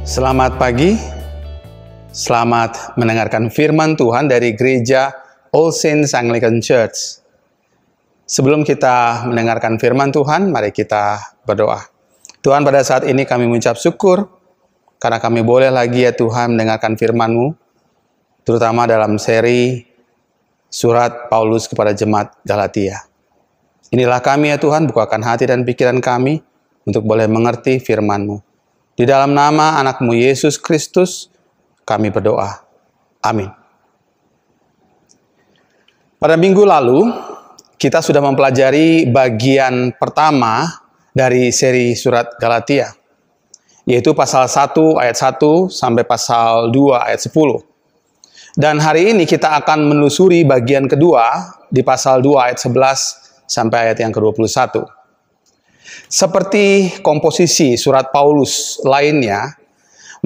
Selamat pagi, selamat mendengarkan firman Tuhan dari Gereja All Saints Anglican Church. Sebelum kita mendengarkan firman Tuhan, mari kita berdoa. Tuhan, pada saat ini kami mengucap syukur karena kami boleh lagi ya Tuhan mendengarkan firman-Mu, terutama dalam seri surat Paulus kepada jemaat Galatia. Inilah kami ya Tuhan, bukakan hati dan pikiran kami untuk boleh mengerti firman-Mu. Di dalam nama anak-Mu Yesus Kristus, kami berdoa. Amin. Pada minggu lalu, kita sudah mempelajari bagian pertama dari seri surat Galatia, yaitu pasal 1 ayat 1 sampai pasal 2 ayat 10. Dan hari ini kita akan menelusuri bagian kedua di pasal 2 ayat 11 sampai ayat yang ke-21. Seperti komposisi surat Paulus lainnya,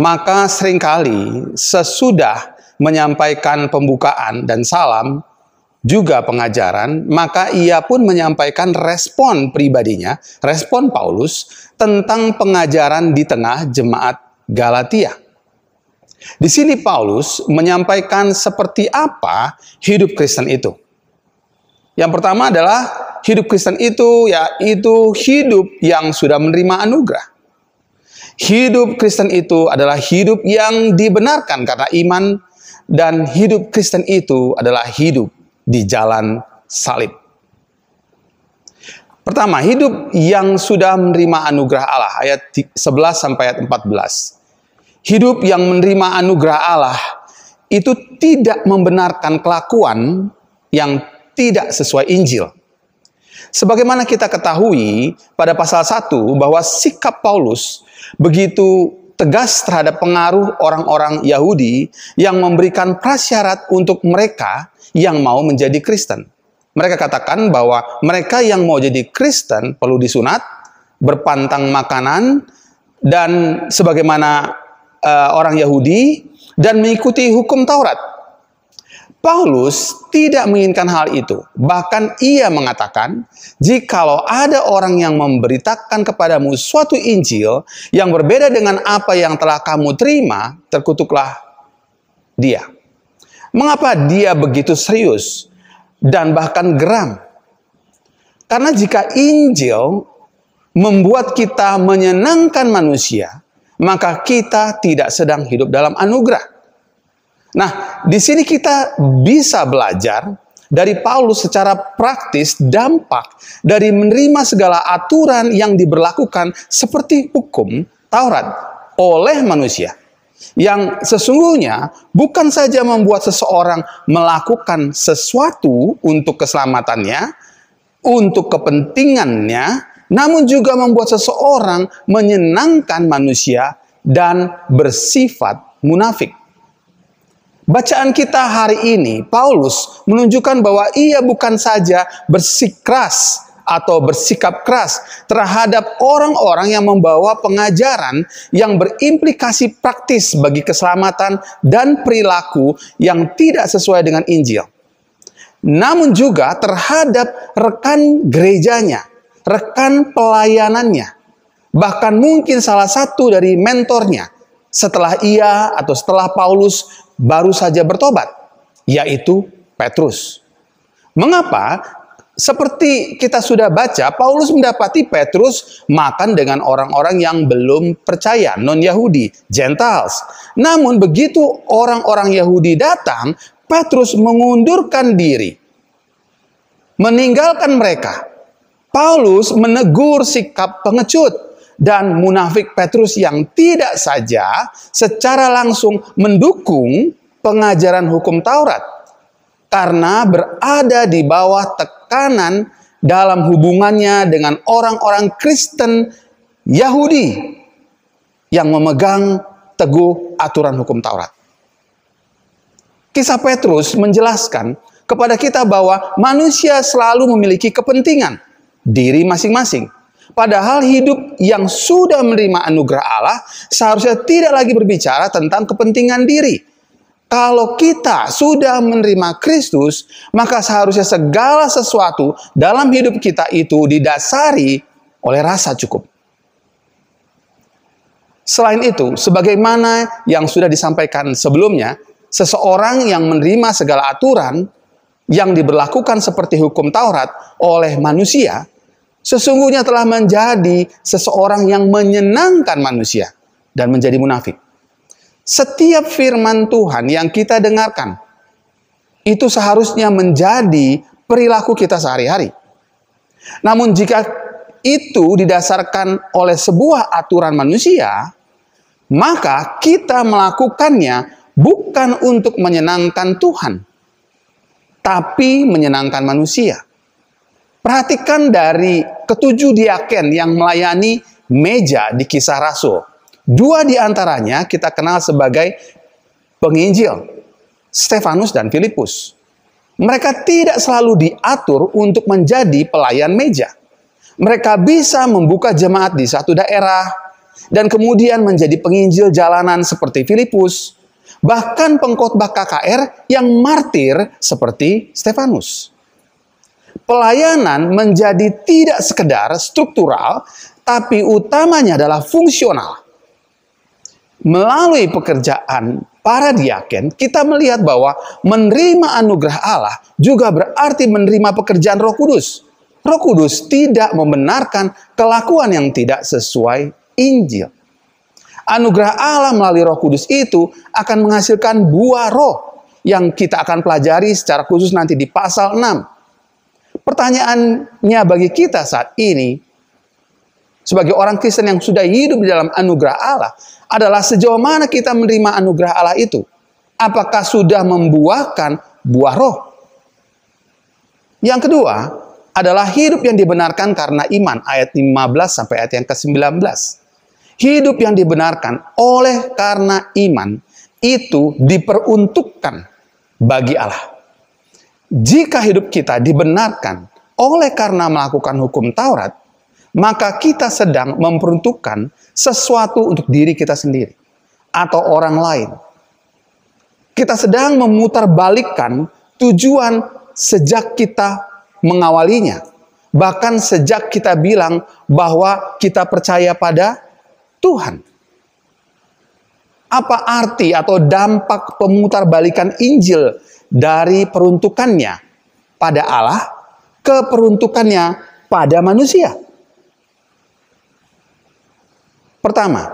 maka seringkali sesudah menyampaikan pembukaan dan salam, juga pengajaran, maka ia pun menyampaikan respon pribadinya, respon Paulus tentang pengajaran di tengah jemaat Galatia. Di sini Paulus menyampaikan seperti apa hidup Kristen itu. Yang pertama adalah hidup Kristen itu yaitu hidup yang sudah menerima anugerah. Hidup Kristen itu adalah hidup yang dibenarkan karena iman, dan hidup Kristen itu adalah hidup di jalan salib. Pertama, hidup yang sudah menerima anugerah Allah, ayat 11 sampai ayat 14. Hidup yang menerima anugerah Allah itu tidak membenarkan kelakuan yang tidak sesuai Injil. Sebagaimana kita ketahui pada pasal 1 bahwa sikap Paulus begitu tegas terhadap pengaruh orang-orang Yahudi yang memberikan prasyarat untuk mereka yang mau menjadi Kristen. Mereka katakan bahwa mereka yang mau jadi Kristen perlu disunat, berpantang makanan, dan sebagaimana orang Yahudi, dan mengikuti hukum Taurat. Paulus tidak menginginkan hal itu. Bahkan ia mengatakan, jikalau ada orang yang memberitakan kepadamu suatu Injil yang berbeda dengan apa yang telah kamu terima, terkutuklah dia. Mengapa dia begitu serius dan bahkan geram? Karena jika Injil membuat kita menyenangkan manusia, maka kita tidak sedang hidup dalam anugerah. Nah, di sini kita bisa belajar dari Paulus secara praktis dampak dari menerima segala aturan yang diberlakukan seperti hukum Taurat oleh manusia. Yang sesungguhnya bukan saja membuat seseorang melakukan sesuatu untuk keselamatannya, untuk kepentingannya, namun juga membuat seseorang menyenangkan manusia dan bersifat munafik. Bacaan kita hari ini, Paulus menunjukkan bahwa ia bukan saja bersikeras atau bersikap keras terhadap orang-orang yang membawa pengajaran yang berimplikasi praktis bagi keselamatan dan perilaku yang tidak sesuai dengan Injil. Namun juga terhadap rekan gerejanya, rekan pelayanannya, bahkan mungkin salah satu dari mentornya setelah Paulus baru saja bertobat, yaitu Petrus. Mengapa? Seperti kita sudah baca, Paulus mendapati Petrus makan dengan orang-orang yang belum percaya, non-Yahudi, Gentiles. Namun begitu orang-orang Yahudi datang, Petrus mengundurkan diri, meninggalkan mereka. Paulus menegur sikap pengecut dan munafik Petrus yang tidak saja secara langsung mendukung pengajaran hukum Taurat, karena berada di bawah tekanan dalam hubungannya dengan orang-orang Kristen Yahudi yang memegang teguh aturan hukum Taurat. Kisah Petrus menjelaskan kepada kita bahwa manusia selalu memiliki kepentingan diri masing-masing. Padahal hidup yang sudah menerima anugerah Allah seharusnya tidak lagi berbicara tentang kepentingan diri. Kalau kita sudah menerima Kristus, maka seharusnya segala sesuatu dalam hidup kita itu didasari oleh rasa cukup. Selain itu, sebagaimana yang sudah disampaikan sebelumnya, seseorang yang menerima segala aturan yang diberlakukan seperti hukum Taurat oleh manusia, sesungguhnya telah menjadi seseorang yang menyenangkan manusia dan menjadi munafik. Setiap firman Tuhan yang kita dengarkan, itu seharusnya menjadi perilaku kita sehari-hari. Namun jika itu didasarkan oleh sebuah aturan manusia, maka kita melakukannya bukan untuk menyenangkan Tuhan, tapi menyenangkan manusia. Perhatikan dari ketujuh diaken yang melayani meja di Kisah Rasul. 2 di antaranya kita kenal sebagai penginjil, Stefanus dan Filipus. Mereka tidak selalu diatur untuk menjadi pelayan meja. Mereka bisa membuka jemaat di satu daerah, dan kemudian menjadi penginjil jalanan seperti Filipus, bahkan pengkhotbah KKR yang martir seperti Stefanus. Pelayanan menjadi tidak sekedar struktural, tapi utamanya adalah fungsional. Melalui pekerjaan para diaken, kita melihat bahwa menerima anugerah Allah juga berarti menerima pekerjaan Roh Kudus. Roh Kudus tidak membenarkan kelakuan yang tidak sesuai Injil. Anugerah Allah melalui Roh Kudus itu akan menghasilkan buah roh yang kita akan pelajari secara khusus nanti di pasal 6. Pertanyaannya bagi kita saat ini, sebagai orang Kristen yang sudah hidup di dalam anugerah Allah, adalah sejauh mana kita menerima anugerah Allah itu. Apakah sudah membuahkan buah roh? Yang kedua adalah hidup yang dibenarkan karena iman, ayat 15 sampai ayat yang ke-19. Hidup yang dibenarkan oleh karena iman itu diperuntukkan bagi Allah. Jika hidup kita dibenarkan oleh karena melakukan hukum Taurat, maka kita sedang memperuntukkan sesuatu untuk diri kita sendiri atau orang lain. Kita sedang memutarbalikkan tujuan sejak kita mengawalinya. Bahkan sejak kita bilang bahwa kita percaya pada Tuhan. Apa arti atau dampak pemutarbalikan Injil dari peruntukannya pada Allah ke peruntukannya pada manusia? Pertama,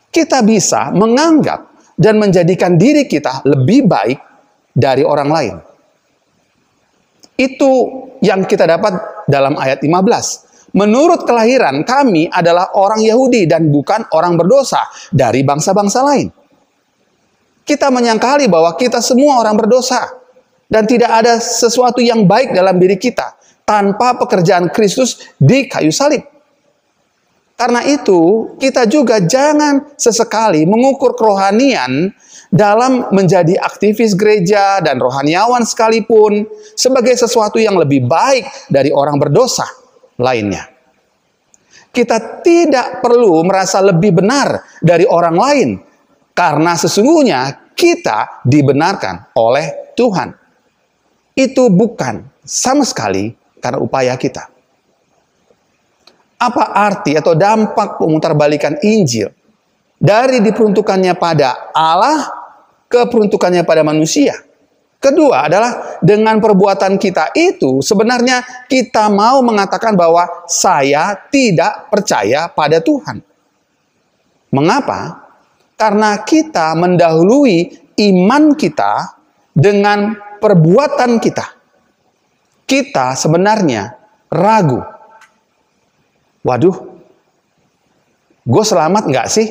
kita bisa menganggap dan menjadikan diri kita lebih baik dari orang lain. Itu yang kita dapat dalam ayat 15. Menurut kelahiran kami adalah orang Yahudi dan bukan orang berdosa dari bangsa-bangsa lain. Kita menyangkali bahwa kita semua orang berdosa dan tidak ada sesuatu yang baik dalam diri kita tanpa pekerjaan Kristus di kayu salib. Karena itu, kita juga jangan sesekali mengukur kerohanian dalam menjadi aktivis gereja dan rohaniawan sekalipun sebagai sesuatu yang lebih baik dari orang berdosa lainnya. Kita tidak perlu merasa lebih benar dari orang lain karena sesungguhnya kita dibenarkan oleh Tuhan. Itu bukan sama sekali karena upaya kita. Apa arti atau dampak pemutarbalikan Injil dari diperuntukannya pada Allah ke peruntukannya pada manusia? Kedua adalah dengan perbuatan kita itu sebenarnya kita mau mengatakan bahwa saya tidak percaya pada Tuhan. Mengapa? Karena kita mendahului iman kita dengan perbuatan kita. Kita sebenarnya ragu. Waduh, gue selamat nggak sih?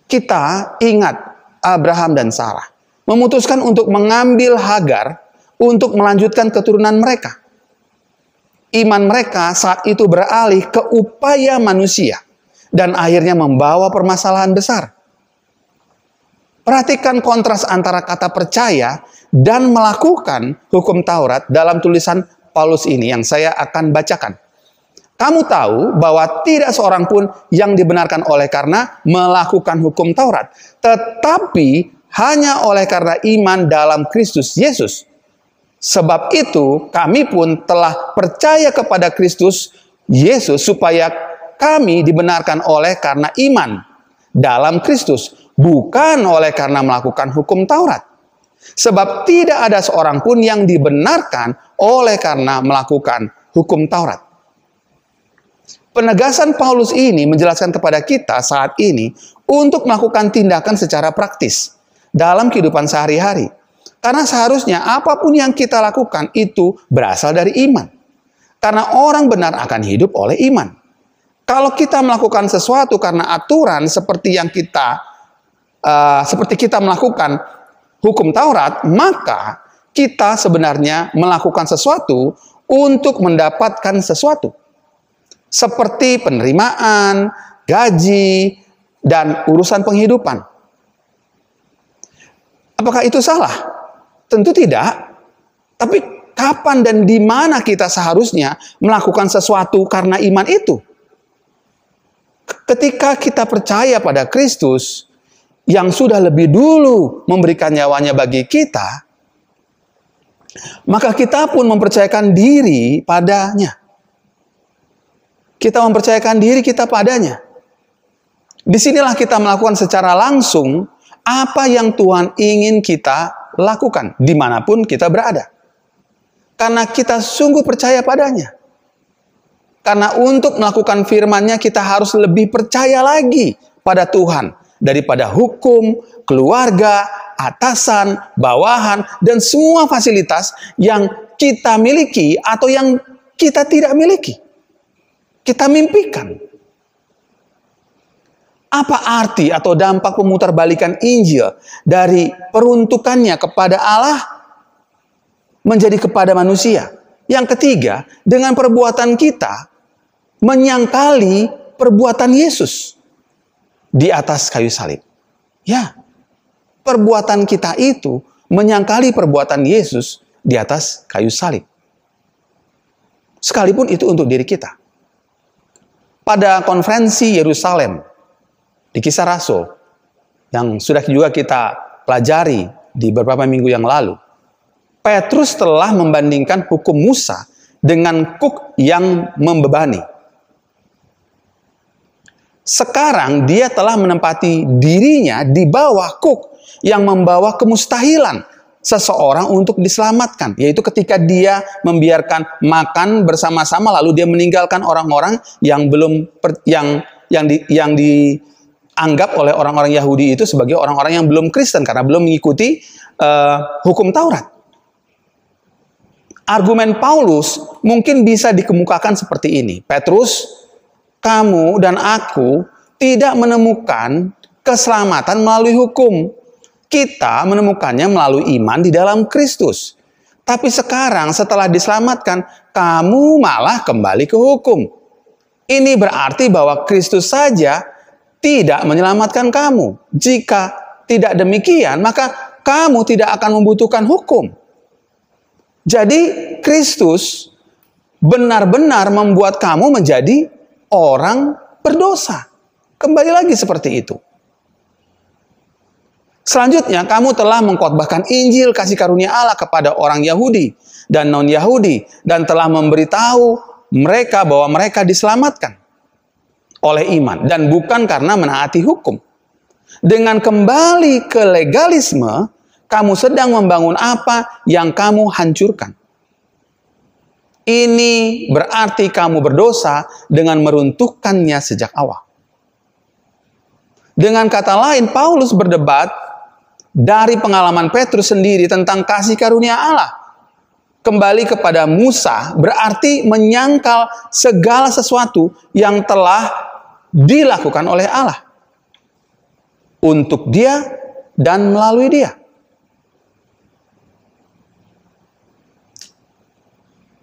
Kita ingat Abraham dan Sarah memutuskan untuk mengambil Hagar untuk melanjutkan keturunan mereka. Iman mereka saat itu beralih ke upaya manusia dan akhirnya membawa permasalahan besar. Perhatikan kontras antara kata percaya dan melakukan hukum Taurat dalam tulisan Paulus ini yang saya akan bacakan. Kamu tahu bahwa tidak seorang pun yang dibenarkan oleh karena melakukan hukum Taurat, tetapi hanya oleh karena iman dalam Kristus Yesus. Sebab itu kami pun telah percaya kepada Kristus Yesus supaya kami dibenarkan oleh karena iman dalam Kristus, bukan oleh karena melakukan hukum Taurat. Sebab tidak ada seorang pun yang dibenarkan oleh karena melakukan hukum Taurat. Penegasan Paulus ini menjelaskan kepada kita saat ini untuk melakukan tindakan secara praktis dalam kehidupan sehari-hari. Karena seharusnya apapun yang kita lakukan itu berasal dari iman. Karena orang benar akan hidup oleh iman. Kalau kita melakukan sesuatu karena aturan seperti kita melakukan hukum Taurat, maka kita sebenarnya melakukan sesuatu untuk mendapatkan sesuatu. Seperti penerimaan, gaji, dan urusan penghidupan. Apakah itu salah? Tentu tidak. Tapi kapan dan di mana kita seharusnya melakukan sesuatu karena iman itu? Ketika kita percaya pada Kristus yang sudah lebih dulu memberikan nyawanya bagi kita, maka kita pun mempercayakan diri padanya. Kita mempercayakan diri kita padanya. Disinilah kita melakukan secara langsung apa yang Tuhan ingin kita lakukan dimanapun kita berada. Karena kita sungguh percaya padanya. Karena untuk melakukan firman-Nya kita harus lebih percaya lagi pada Tuhan daripada hukum, keluarga, atasan, bawahan, dan semua fasilitas yang kita miliki atau yang kita tidak miliki. Kita mimpikan. Apa arti atau dampak pemutarbalikan Injil dari peruntukannya kepada Allah menjadi kepada manusia? Yang ketiga, dengan perbuatan kita menyangkali perbuatan Yesus di atas kayu salib. Ya, perbuatan kita itu menyangkali perbuatan Yesus di atas kayu salib. Sekalipun itu untuk diri kita. Pada konferensi Yerusalem, di Kisah Rasul, yang sudah juga kita pelajari di beberapa minggu yang lalu, Petrus telah membandingkan hukum Musa dengan kuk yang membebani. Sekarang dia telah menempati dirinya di bawah kuk yang membawa kemustahilan seseorang untuk diselamatkan, yaitu ketika dia membiarkan makan bersama-sama lalu dia meninggalkan orang-orang yang belum dianggap oleh orang-orang Yahudi itu sebagai orang-orang yang belum Kristen karena belum mengikuti hukum Taurat. Argumen Paulus mungkin bisa dikemukakan seperti ini. Petrus, kamu dan aku tidak menemukan keselamatan melalui hukum. Kita menemukannya melalui iman di dalam Kristus. Tapi sekarang setelah diselamatkan, kamu malah kembali ke hukum. Ini berarti bahwa Kristus saja tidak menyelamatkan kamu. Jika tidak demikian, maka kamu tidak akan membutuhkan hukum. Jadi Kristus benar-benar membuat kamu menjadi orang berdosa. Kembali lagi seperti itu. Selanjutnya, kamu telah mengkhotbahkan Injil kasih karunia Allah kepada orang Yahudi dan non-Yahudi dan telah memberitahu mereka bahwa mereka diselamatkan oleh iman dan bukan karena menaati hukum. Dengan kembali ke legalisme, kamu sedang membangun apa yang kamu hancurkan. Ini berarti kamu berdosa dengan meruntuhkannya sejak awal. Dengan kata lain, Paulus berdebat dari pengalaman Petrus sendiri tentang kasih karunia Allah. Kembali kepada Musa berarti menyangkal segala sesuatu yang telah dilakukan oleh Allah untuk dia dan melalui dia.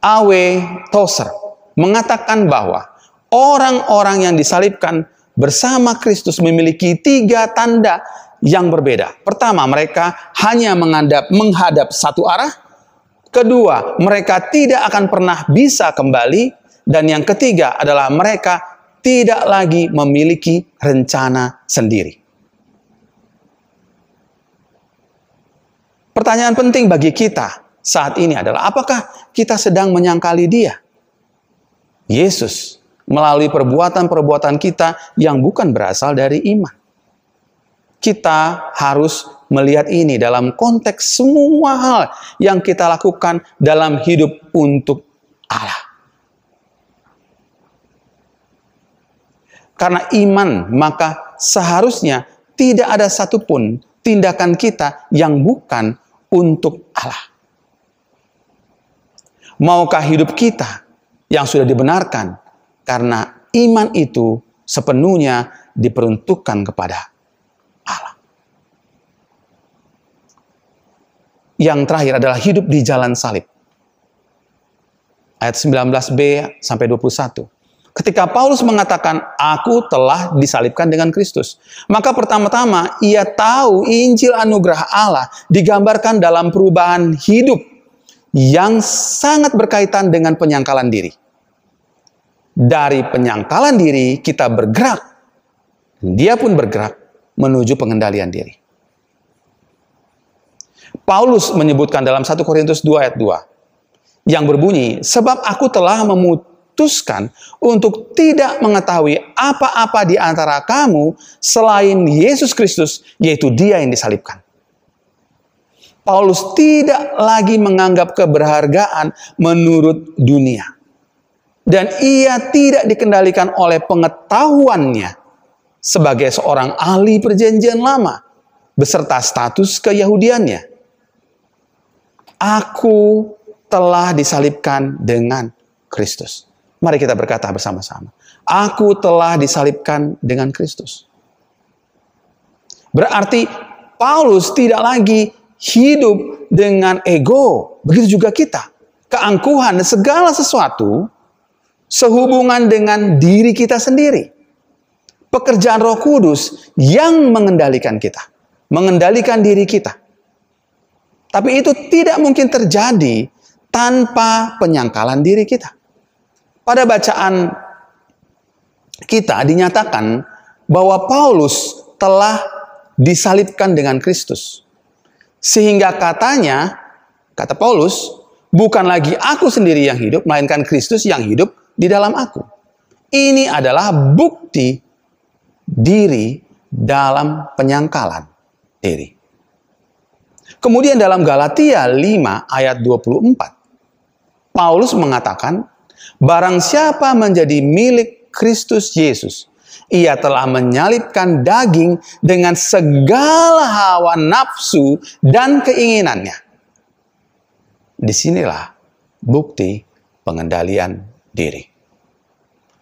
A.W. Tozer mengatakan bahwa orang-orang yang disalibkan bersama Kristus memiliki 3 tanda yang berbeda. Pertama, mereka hanya menghadap satu arah. Kedua, mereka tidak akan pernah bisa kembali. Dan yang ketiga adalah mereka tidak lagi memiliki rencana sendiri. Pertanyaan penting bagi kita saat ini adalah, apakah kita sedang menyangkali Dia, Yesus, melalui perbuatan-perbuatan kita yang bukan berasal dari iman. Kita harus melihat ini dalam konteks semua hal yang kita lakukan dalam hidup untuk Allah. Karena iman, maka seharusnya tidak ada satupun tindakan kita yang bukan untuk Allah. Maukah hidup kita yang sudah dibenarkan karena iman itu sepenuhnya diperuntukkan kepada Allah. Yang terakhir adalah hidup di jalan salib. Ayat 19b sampai 21. Ketika Paulus mengatakan, aku telah disalibkan dengan Kristus. Maka pertama-tama ia tahu Injil anugerah Allah digambarkan dalam perubahan hidup yang sangat berkaitan dengan penyangkalan diri. Dari penyangkalan diri kita bergerak. Dia pun bergerak menuju pengendalian diri. Paulus menyebutkan dalam 1 Korintus 2 ayat 2 yang berbunyi, sebab aku telah memutuskan untuk tidak mengetahui apa-apa di antara kamu selain Yesus Kristus, yaitu Dia yang disalibkan. Paulus tidak lagi menganggap keberhargaan menurut dunia. Dan ia tidak dikendalikan oleh pengetahuannya sebagai seorang ahli perjanjian lama beserta status keyahudiannya. Aku telah disalibkan dengan Kristus. Mari kita berkata bersama-sama. Aku telah disalibkan dengan Kristus. Berarti Paulus tidak lagi hidup dengan ego. Begitu juga kita. Keangkuhan dan segala sesuatu sehubungan dengan diri kita sendiri. Pekerjaan Roh Kudus yang mengendalikan kita. Mengendalikan diri kita. Tapi itu tidak mungkin terjadi tanpa penyangkalan diri kita. Pada bacaan kita dinyatakan bahwa Paulus telah disalibkan dengan Kristus. Sehingga katanya, kata Paulus, bukan lagi aku sendiri yang hidup, melainkan Kristus yang hidup di dalam aku. Ini adalah bukti diri dalam penyangkalan diri. Kemudian dalam Galatia 5 ayat 24, Paulus mengatakan, barang siapa menjadi milik Kristus Yesus, ia telah menyalibkan daging dengan segala hawa nafsu dan keinginannya. Disinilah bukti pengendalian diri.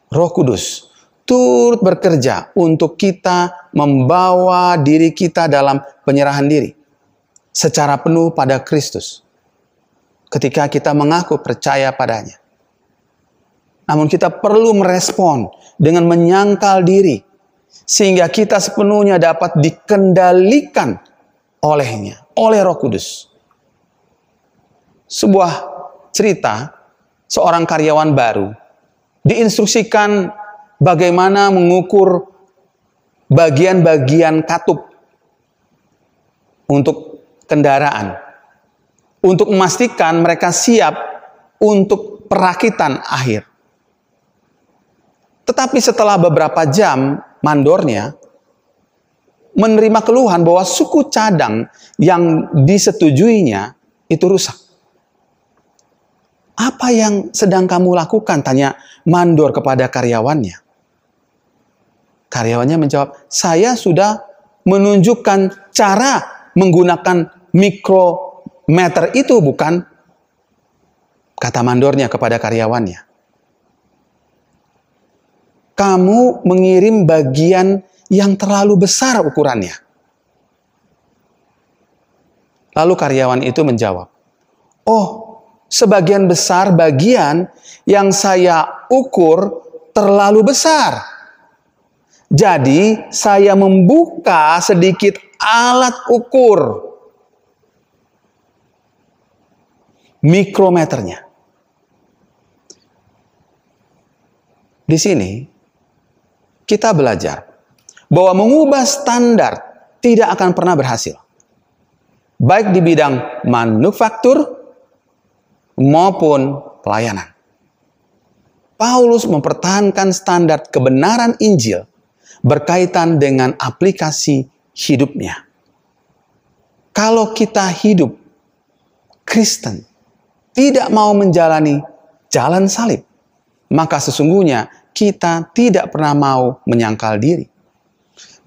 Roh Kudus turut bekerja untuk kita membawa diri kita dalam penyerahan diri secara penuh pada Kristus ketika kita mengaku percaya padanya. Namun kita perlu merespon dengan menyangkal diri sehingga kita sepenuhnya dapat dikendalikan olehnya, oleh Roh Kudus. Sebuah cerita, seorang karyawan baru diinstruksikan bagaimana mengukur bagian-bagian katup untuk kendaraan, untuk memastikan mereka siap untuk perakitan akhir. Tetapi setelah beberapa jam, mandornya menerima keluhan bahwa suku cadang yang disetujuinya itu rusak. Apa yang sedang kamu lakukan? Tanya mandor kepada karyawannya. Karyawannya menjawab, saya sudah menunjukkan cara menggunakan mikrometer itu, bukan? Kata mandornya kepada karyawannya. Kamu mengirim bagian yang terlalu besar ukurannya. Lalu karyawan itu menjawab, oh, sebagian besar bagian yang saya ukur terlalu besar. Jadi saya membuka sedikit alat ukur mikrometernya. Di sini kita belajar bahwa mengubah standar tidak akan pernah berhasil. Baik di bidang manufaktur maupun pelayanan. Paulus mempertahankan standar kebenaran Injil berkaitan dengan aplikasi hidupnya. Kalau kita hidup Kristen, tidak mau menjalani jalan salib, maka sesungguhnya kita tidak pernah mau menyangkal diri.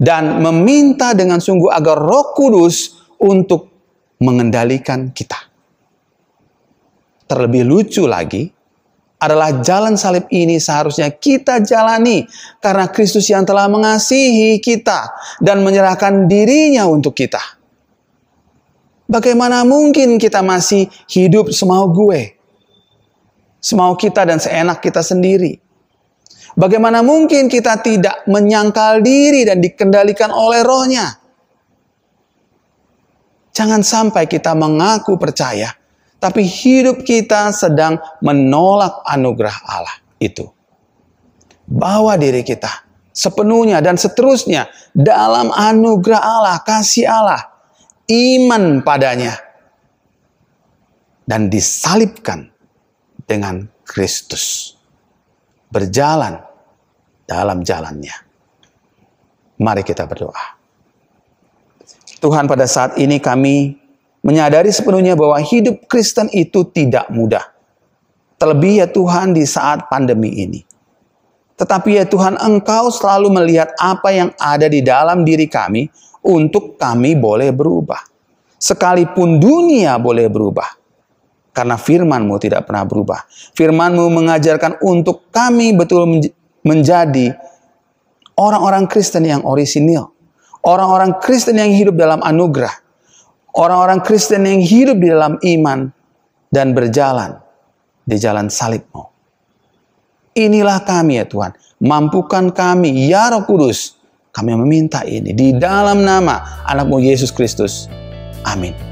Dan meminta dengan sungguh agar Roh Kudus untuk mengendalikan kita. Terlebih lucu lagi, adalah jalan salib ini seharusnya kita jalani karena Kristus yang telah mengasihi kita dan menyerahkan dirinya untuk kita. Bagaimana mungkin kita masih hidup semau gue, semau kita dan seenak kita sendiri? Bagaimana mungkin kita tidak menyangkal diri dan dikendalikan oleh Roh-Nya? Jangan sampai kita mengaku percaya, tapi hidup kita sedang menolak anugerah Allah itu. Bawa diri kita sepenuhnya dan seterusnya dalam anugerah Allah, kasih Allah, iman padanya, dan disalibkan dengan Kristus. Berjalan dalam jalannya. Mari kita berdoa. Tuhan, pada saat ini kami menyadari sepenuhnya bahwa hidup Kristen itu tidak mudah. Terlebih ya Tuhan di saat pandemi ini. Tetapi ya Tuhan, Engkau selalu melihat apa yang ada di dalam diri kami untuk kami boleh berubah. Sekalipun dunia boleh berubah. Karena firman-Mu tidak pernah berubah. Firman-Mu mengajarkan untuk kami betul menjadi orang-orang Kristen yang orisinil. Orang-orang Kristen yang hidup dalam anugerah. Orang-orang Kristen yang hidup di dalam iman dan berjalan di jalan salib-Mu. Inilah kami ya Tuhan. Mampukan kami, ya Roh Kudus. Kami meminta ini di dalam nama anak-Mu Yesus Kristus. Amin.